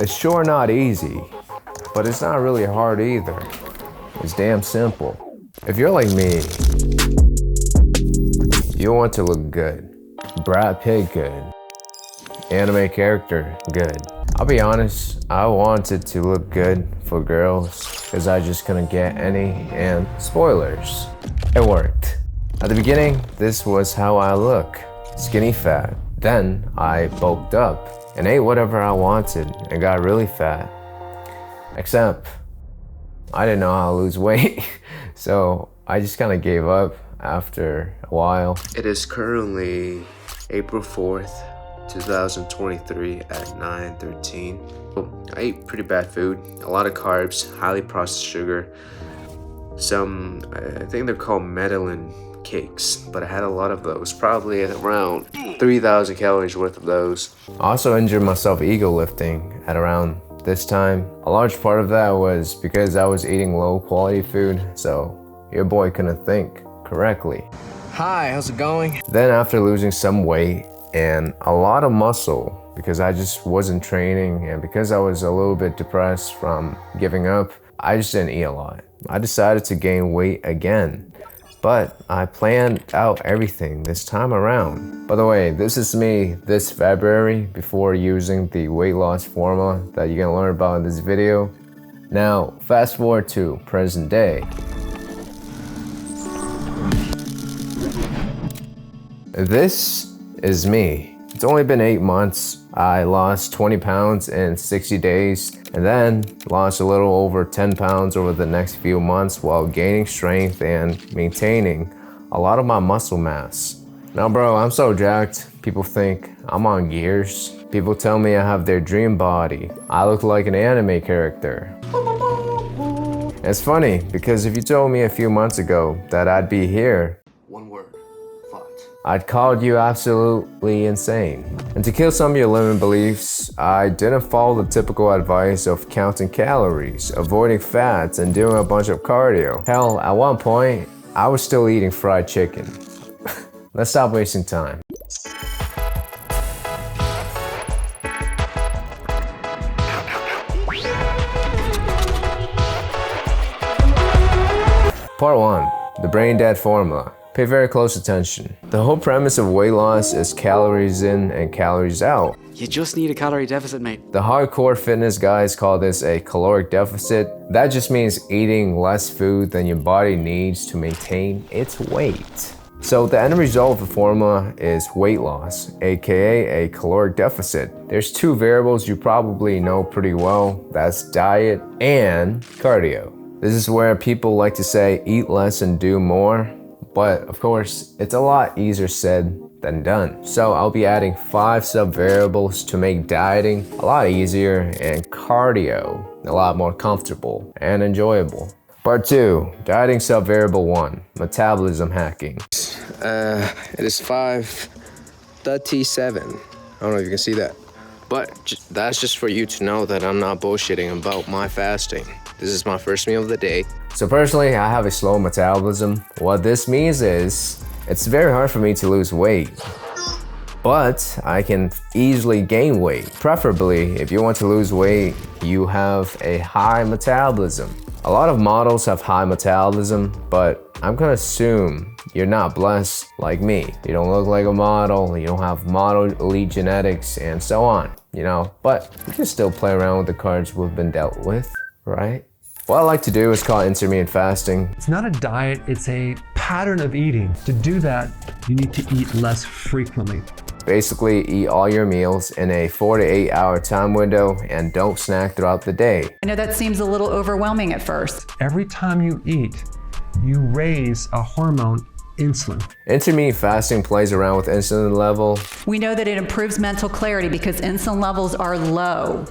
It's sure not easy, but it's not really hard either. It's damn simple. If you're like me, you want to look good. Brad Pitt good. Anime character good. I'll be honest, I wanted to look good for girls because I just couldn't get any, and spoilers, it worked. At the beginning, this was how I look. Skinny fat. Then I bulked up and ate whatever I wanted and got really fat. Except, I didn't know how to lose weight, so I just kind of gave up after a while. It is currently April 4th, 2023 at 9:13. I ate pretty bad food, a lot of carbs, highly processed sugar, some, I think they're called Medellin cakes, but I had a lot of those, probably at around 3,000 calories worth of those. I also injured myself ego lifting at around this time. A large part of that was because I was eating low quality food, so your boy couldn't think correctly. Hi, how's it going? Then after losing some weight and a lot of muscle because I just wasn't training and because I was a little bit depressed from giving up, I just didn't eat a lot. I decided to gain weight again, but I planned out everything this time around. By the way, this is me this February before using the weight loss formula that you're gonna learn about in this video. Now, fast forward to present day. This is me. It's only been 8 months. I lost 20 pounds in 60 days and then lost a little over 10 pounds over the next few months while gaining strength and maintaining a lot of my muscle mass. Now bro, I'm so jacked. People think I'm on gears. People tell me I have their dream body. I look like an anime character. It's funny because if you told me a few months ago that I'd be here, I'd called you absolutely insane. And to kill some of your limiting beliefs, I didn't follow the typical advice of counting calories, avoiding fats, and doing a bunch of cardio. Hell, at one point, I was still eating fried chicken. Let's stop wasting time. Part 1, the Braindead formula. Pay very close attention. The whole premise of weight loss is calories in and calories out. You just need a calorie deficit, mate. The hardcore fitness guys call this a caloric deficit. That just means eating less food than your body needs to maintain its weight. So the end result of the formula is weight loss, aka a caloric deficit. There's two variables you probably know pretty well. That's diet and cardio. This is where people like to say eat less and do more. But of course, it's a lot easier said than done. So I'll be adding 5 sub-variables to make dieting a lot easier and cardio a lot more comfortable and enjoyable. Part 2, dieting sub-variable 1, metabolism hacking. It is 5:37. I don't know if you can see that. But that's just for you to know that I'm not bullshitting about my fasting. This is my first meal of the day. So personally, I have a slow metabolism. What this means is, it's very hard for me to lose weight, but I can easily gain weight. Preferably, if you want to lose weight, you have a high metabolism. A lot of models have high metabolism, but I'm gonna assume you're not blessed like me. You don't look like a model, you don't have model elite genetics, and so on, you know? But you can still play around with the cards we've been dealt with, right? What I like to do is call it intermittent fasting. It's not a diet, it's a pattern of eating. To do that, you need to eat less frequently. Basically, eat all your meals in a 4 to 8 hour time window and don't snack throughout the day. I know that seems a little overwhelming at first. Every time you eat, you raise a hormone, insulin. Intermittent fasting plays around with insulin level. We know that it improves mental clarity because insulin levels are low.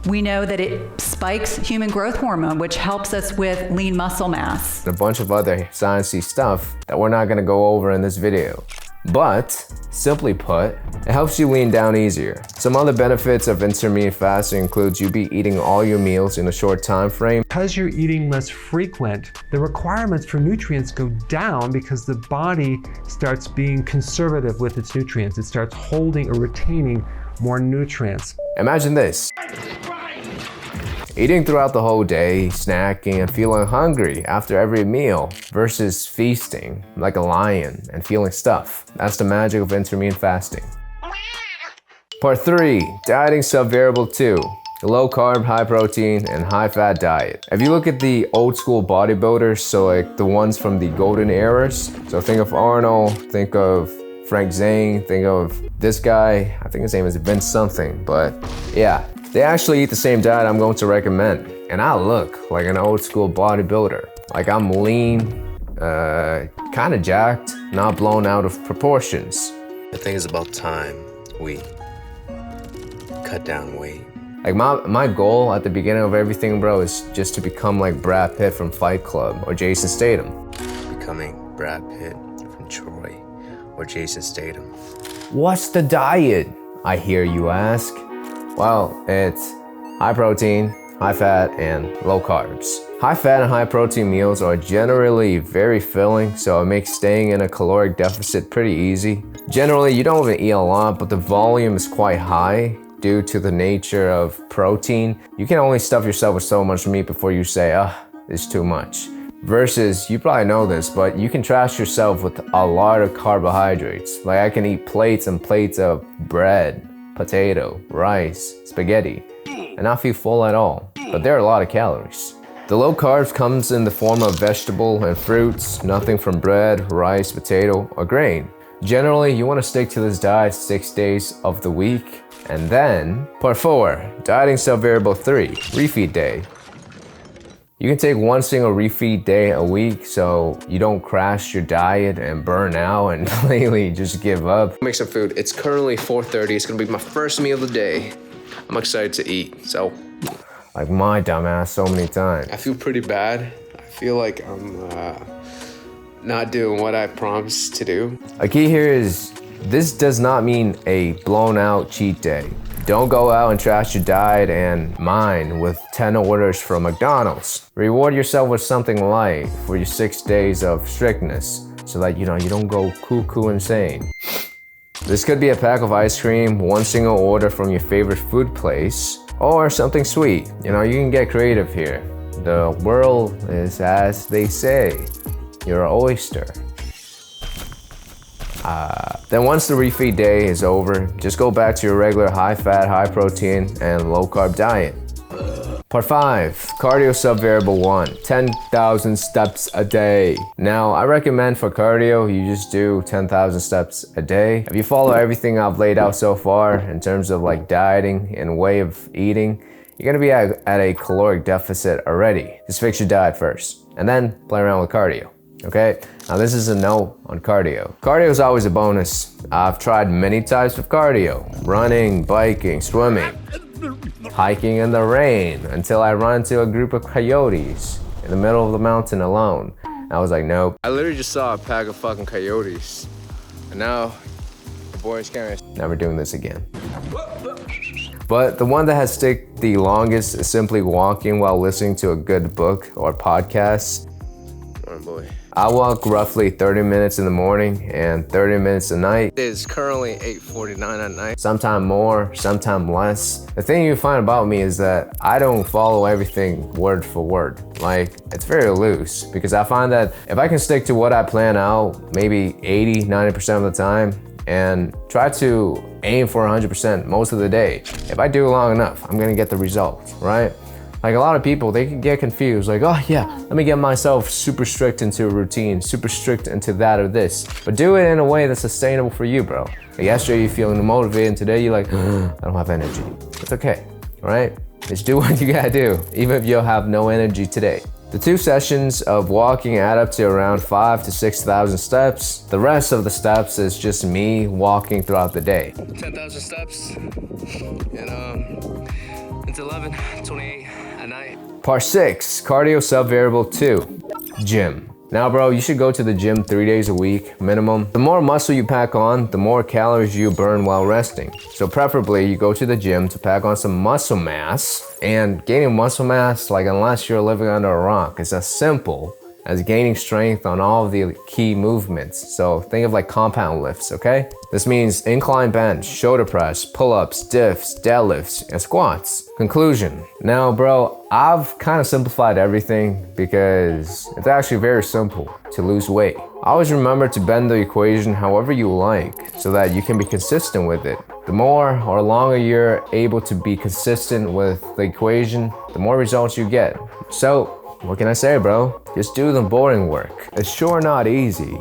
We know that it spikes human growth hormone, which helps us with lean muscle mass. And a bunch of other sciencey stuff that we're not gonna go over in this video. But, simply put, it helps you lean down easier. Some other benefits of intermittent fasting includes you be eating all your meals in a short time frame. Because you're eating less frequent, the requirements for nutrients go down because the body starts being conservative with its nutrients. It starts holding or retaining more nutrients. Imagine this. Eating throughout the whole day, snacking, and feeling hungry after every meal versus feasting like a lion and feeling stuffed. That's the magic of intermittent fasting. Part 3, dieting sub-variable 2. Low carb, high protein, and high fat diet. If you look at the old school bodybuilders, so like the ones from the golden eras, so think of Arnold, think of Frank Zane, think of this guy, I think his name is Vince something, but yeah, they actually eat the same diet I'm going to recommend. And I look like an old school bodybuilder. Like I'm lean, kind of jacked, not blown out of proportions. I think it's about time we cut down weight. Like my goal at the beginning of everything, bro, is just to become like Brad Pitt from Fight Club or Jason Statham. Becoming Brad Pitt from Troy or Jason Statham. What's the diet? I hear you ask. Well, it's high protein, high fat, and low carbs. High fat and high protein meals are generally very filling, so it makes staying in a caloric deficit pretty easy. Generally, you don't even eat a lot, but the volume is quite high. Due to the nature of protein, you can only stuff yourself with so much meat before you say, it's too much. Versus, you probably know this, but you can trash yourself with a lot of carbohydrates. Like I can eat plates and plates of bread, potato, rice, spaghetti, and not feel full at all. But there are a lot of calories. The low carbs comes in the form of vegetable and fruits, nothing from bread, rice, potato, or grain. Generally, you want to stick to this diet 6 days of the week. And then, part 4, dieting sub-variable 3, refeed day. You can take one single refeed day a week so you don't crash your diet and burn out and completely just give up. Make some food. It's currently 4:30. It's gonna be my first meal of the day. I'm excited to eat. So, Like my dumbass so many times. I feel pretty bad. I feel like I'm not doing what I promised to do. A key here is, this does not mean a blown out cheat day. Don't go out and trash your diet and mine with 10 orders from McDonald's. Reward yourself with something light for your 6 days of strictness so that you don't go cuckoo insane. This could be a pack of ice cream, one single order from your favorite food place, or something sweet. You can get creative here. The world is, as they say, your oyster. Then once the refeed day is over, just go back to your regular high fat, high protein, and low carb diet. Part 5, cardio sub-variable 1, 10,000 steps a day. Now, I recommend for cardio, you just do 10,000 steps a day. If you follow everything I've laid out so far in terms of like dieting and way of eating, you're gonna be at a caloric deficit already. Just fix your diet first, and then play around with cardio. Okay, now this is a note on cardio. Cardio is always a bonus. I've tried many types of cardio: running, biking, swimming, hiking in the rain, until I run into a group of coyotes in the middle of the mountain alone. I was like, nope. I literally just saw a pack of fucking coyotes, and now the boys can't. Never doing this again. But the one that has stuck the longest is simply walking while listening to a good book or podcast. Oh boy. I walk roughly 30 minutes in the morning and 30 minutes at night. It is currently 8:49 at night. Sometime more, sometime less. The thing you find about me is that I don't follow everything word for word. Like, it's very loose, because I find that if I can stick to what I plan out, maybe 80-90% of the time, and try to aim for 100% most of the day, if I do it long enough, I'm gonna get the results, right? Like a lot of people, they can get confused, like, oh yeah, let me get myself super strict into a routine, super strict into that or this. But do it in a way that's sustainable for you, bro. Like yesterday you're feeling motivated, and today you're like, I don't have energy. It's okay, right? Just do what you gotta do, even if you'll have no energy today. The 2 sessions of walking add up to around 5,000 to 6,000 steps. The rest of the steps is just me walking throughout the day. 10,000 steps, and it's 11:28 at night. Part 6, cardio sub-variable 2, gym. Now bro, you should go to the gym 3 days a week, minimum. The more muscle you pack on, the more calories you burn while resting. So preferably you go to the gym to pack on some muscle mass. And gaining muscle mass, like unless you're living under a rock, is as simple as gaining strength on all of the key movements. So think of like compound lifts, okay? This means incline bench, shoulder press, pull-ups, diffs, deadlifts, and squats. Conclusion. Now, bro, I've kind of simplified everything because it's actually very simple to lose weight. Always remember to bend the equation however you like so that you can be consistent with it. The more or longer you're able to be consistent with the equation, the more results you get. So, what can I say, bro? Just do the boring work. It's sure not easy,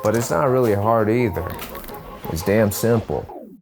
but it's not really hard either. It's damn simple.